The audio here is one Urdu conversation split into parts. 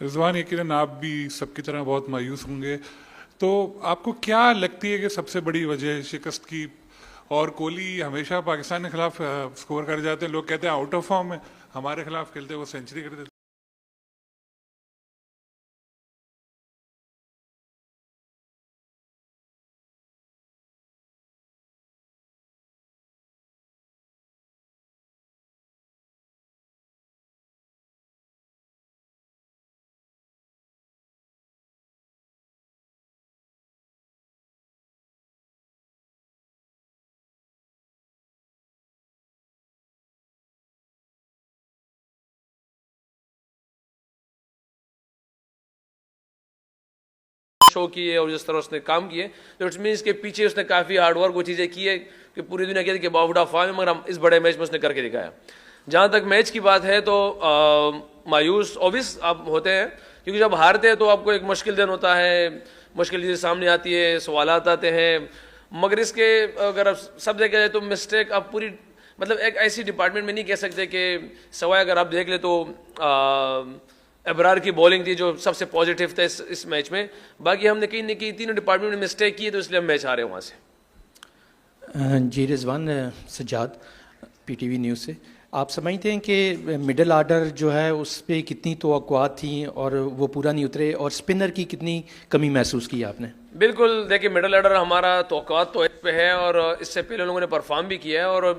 رضوان یقیناً آپ بھی سب کی طرح بہت مایوس ہوں گے، تو آپ کو کیا لگتی ہے کہ سب سے بڑی وجہ شکست کی؟ اور کوہلی ہمیشہ پاکستان کے خلاف سکور کر جاتے ہیں، لوگ کہتے ہیں آؤٹ آف فارم ہے، ہمارے خلاف کھیلتے وہ سینچری کر دیتے. شو کیے اور جس طرح اس نے کام کیے تو اٹس مینس کہ پیچھے اس نے کافی ہارڈ ورک وہ چیزیں کی ہے کہ پوری دنیا کہتی کہ آؤٹ آف فارم ہے، مگر ہم اس بڑے میچ میں اس نے کر کے دکھایا. جہاں تک میچ کی بات ہے تو مایوس اوبیس آپ ہوتے ہیں، کیونکہ جب ہارتے ہیں تو آپ کو ایک مشکل دن ہوتا ہے، مشکل چیزیں سامنے آتی ہے، سوالات آتے ہیں. مگر اس کے اگر سب دیکھا جائے تو مسٹیک آپ پوری مطلب ایک ایسی ڈپارٹمنٹ میں نہیں کہہ سکتے کہ سوائے اگر آپ دیکھ لیں تو ابرار کی بولنگ تھی جو سب سے پازیٹیو تھا اس میچ میں. باقی ہم نے کہیں نہ کہیں تینوں ڈپارٹمنٹ میں مسٹیک کی تو اس لیے ہم میچ ہارے وہاں سے. جی Rizwan, Sajjad P T V news سے. آپ سمجھتے ہیں کہ مڈل آرڈر جو ہے اس پہ کتنی توقعات تھیں اور وہ پورا نہیں اترے، اور اسپنر کی کتنی کمی محسوس کی آپ نے؟ بالکل دیکھیں، مڈل آرڈر ہمارا توقعات تو ایک پہ ہے اور اس سے پہلے لوگوں نے پرفارم بھی کیا ہے. اور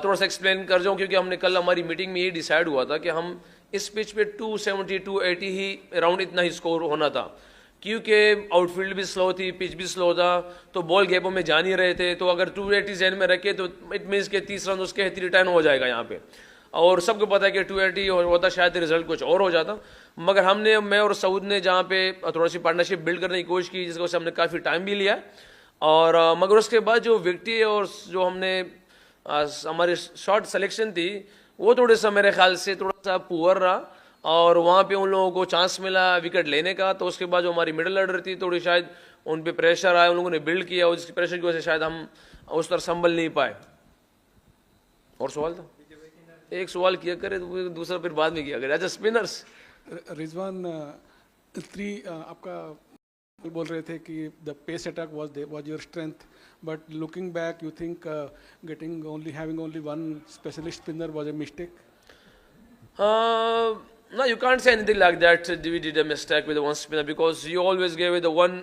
تھوڑا سا ایکسپلین کر جاؤں کیونکہ ہم نے کل ہماری میٹنگ میں یہ ڈیسائیڈ ہوا تھا کہ ہم اس پچ پہ 270 280 ہی اراؤنڈ اتنا ہی اسکور ہونا تھا، کیونکہ آؤٹ فیلڈ بھی سلو تھی، پچ بھی سلو تھا، تو بال گیپوں میں جا نہیں رہے تھے. تو اگر 280 ذہن میں رکھے تو اٹ مینس کہ 30 رن اس کے 3 ٹائم ہو جائے گا یہاں پہ. اور سب کو پتا ہے کہ 280 ہوتا شاید رزلٹ کچھ اور ہو جاتا. مگر ہم نے میں اور سعود نے جہاں پہ تھوڑا سی پارٹنرشپ بلڈ کرنے کی کوشش کی، جس کی وجہ سے ہم نے کافی ٹائم بھی لیا. اور مگر اس کے بعد جو وکٹیں اور جو ہم نے ہماری شارٹ سلیکشن تھی وہ تھوڑے سا میرے خیال سے تھوڑا سا پور رہا، اور وہاں پہ ان لوگوں کو چانس ملا وکٹ لینے کا. تو اس کے بعد جو ہماری مڈل آرڈر تھی تھوڑی شاید ان پہ پریشر آیا، ان لوگوں نے بلڈ کیا اور جس کی پریشر کی وجہ سے شاید ہم اس طرح سنبھل نہیں پائے. اور سوال تھا ایک سوال کیا کرے تو دوسرا پھر بعد میں کیا کرے. اچھا اسپنرس. رضوان، آپ کا بول رہے تھے کہ the pace attack was your strength, but looking back you think getting only having only one specialist spinner was a mistake? No, you can't say anything like that. We did a mistake with the one spinner because you always gave it the one,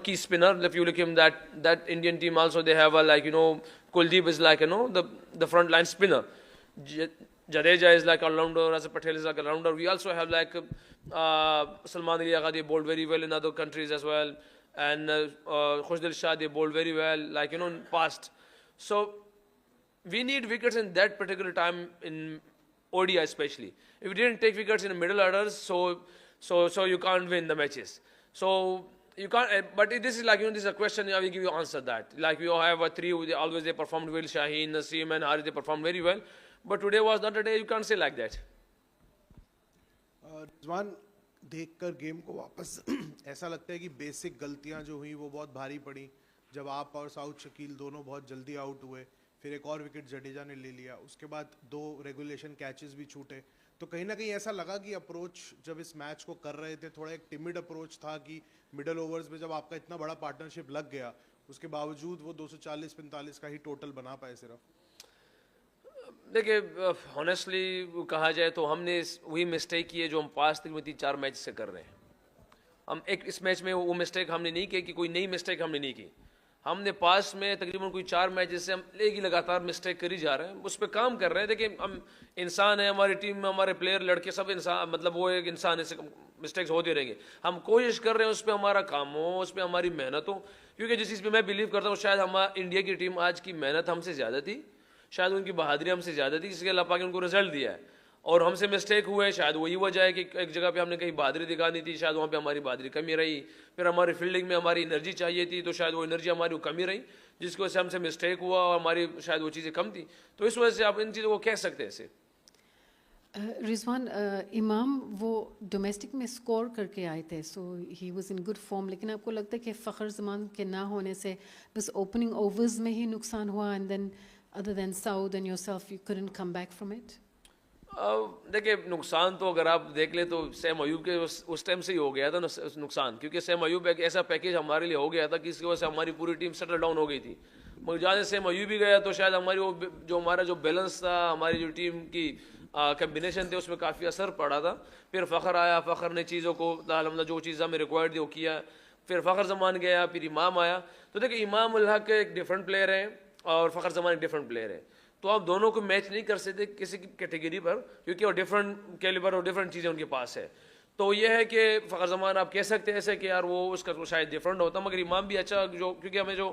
key spinner. If you look him, that Indian team also they have a Kuldeep is like the front line spinner. Jadeja is like all-rounder, Rasa Patel is like a rounder. We also have like Salman Ali Agha, they bowled very well in other countries as well, and Khushdil Shah, they bowled very well, in past. So we need wickets in that particular time in ODI especially. If you didn't take wickets in the middle orders, so you can't win the matches. So you can't. But this is this is a question. I will give you answer that. Like we have a three. They performed well. Shaheen, Naseem, and Harith, they performed very well. But today was not a day. You can't say like that. رضوان، دیکھ کر گیم کو واپس ایسا لگتا ہے کہ بیسک غلطیاں جو ہوئیں وہ بہت بھاری پڑیں. جب آپ اور سعود شکیل دونوں بہت جلدی آؤٹ ہوئے، پھر ایک اور وکٹ جڈیجا نے لے لیا، اس کے بعد 2 ریگولیشن کیچز بھی چھوٹے، تو کہیں نہ کہیں ایسا لگا کہ اپروچ جب اس میچ کو کر رہے تھے تھوڑا ایک ٹیمڈ اپروچ تھا کہ مڈل اوورز میں جب آپ کا اتنا بڑا پارٹنرشپ لگ گیا اس کے باوجود وہ 240-45 کا ہی ٹوٹل بنا پائے صرف. دیکھیے ہانیسٹلی کہا جائے تو ہم نے وہی مسٹیک کی ہے جو ہم پاس تک میں 3-4 میچ سے کر رہے ہیں. ہم اس میچ میں وہ مسٹیک ہم نے نہیں کی کہ کوئی نئی مسٹیک ہم نے نہیں کی. ہم نے پاس میں تقریباً کوئی 4 میچ سے ہم لگاتار مسٹیک کر ہی جا رہے ہیں، اس پہ کام کر رہے ہیں. دیکھیں ہم انسان ہیں، ہماری ٹیم میں ہمارے پلیئر لڑکے سب انسان، مطلب وہ ایک انسان ہے، مسٹیکس ہوتے رہیں گے. ہم کوشش کر رہے ہیں اس پہ ہمارا کام ہو، اس پہ ہماری محنت ہو، کیونکہ جس چیز پہ میں بلیو کرتا ہوں شاید ہمارا انڈیا کی ٹیم آج کی محنت ہم سے زیادہ تھی، شاید ان کی بہادری ہم سے زیادہ تھی، جس کے اللہ پاک نے ان کو رزلٹ دیا ہے. اور ہم سے مسٹیک ہوئے، شاید وہی وجہ ہے کہ ایک جگہ پہ ہم نے کہیں بہادری دکھانی تھی، شاید وہاں پہ ہماری بہادری کمی رہی. پھر ہماری فیلڈنگ میں ہماری انرجی چاہیے تھی تو شاید وہ انرجی ہماری کمی رہی، جس کی وجہ سے ہم سے مسٹیک ہوا اور ہماری شاید وہ چیزیں کم تھی. تو اس وجہ سے آپ ان چیزوں کو کہہ سکتے ہیں ایسے. رضوان، امام وہ ڈومیسٹک میں اسکور کر کے آئے تھے، so he was in good form, لیکن آپ کو لگتا ہے کہ فخر زمان کے نہ ہونے سے بس اوپننگ اوورز میں ہی نقصان ہوا، اینڈ دین ادر دین سعود and yourself you couldn't come back from it? دیکھیں نقصان تو اگر آپ دیکھ لیں تو سیم ایوب کے اس ٹائم سے ہی ہو گیا تھا نقصان, کیونکہ سیم ایوب ایک ایسا پیکیج ہمارے لیے ہو گیا تھا کہ اس کی وجہ سے ہماری پوری ٹیم سیٹل ڈاؤن ہو گئی تھی. مگر جہاں سے سیم ایوب بھی گیا تو شاید ہماری وہ جو ہمارا جو بیلنس تھا, ہماری جو ٹیم کی کمبینیشن تھے, اس میں کافی اثر پڑا تھا. پھر فخر آیا, فخر نے چیزوں کو الحمدللہ جو چیز ہمیں ریکوائرڈ تھی وہ کیا. پھر فخر زمان گیا, پھر امام آیا. تو دیکھیں امام الحق ایک ڈفرینٹ پلیئر ہیں اور فخر زمان ایک ڈفرینٹ پلیئر ہے, تو آپ دونوں کو میچ نہیں کر سکتے کسی کیٹیگری پر, کیونکہ وہ ڈفرینٹ کیلیبر اور ڈفرینٹ چیزیں ان کے پاس ہے. تو یہ ہے کہ فخر زمان آپ کہہ سکتے ہیں ایسے کہ یار وہ اس کا شاید ڈفرینٹ ہوتا, مگر امام بھی اچھا جو, کیونکہ ہمیں جو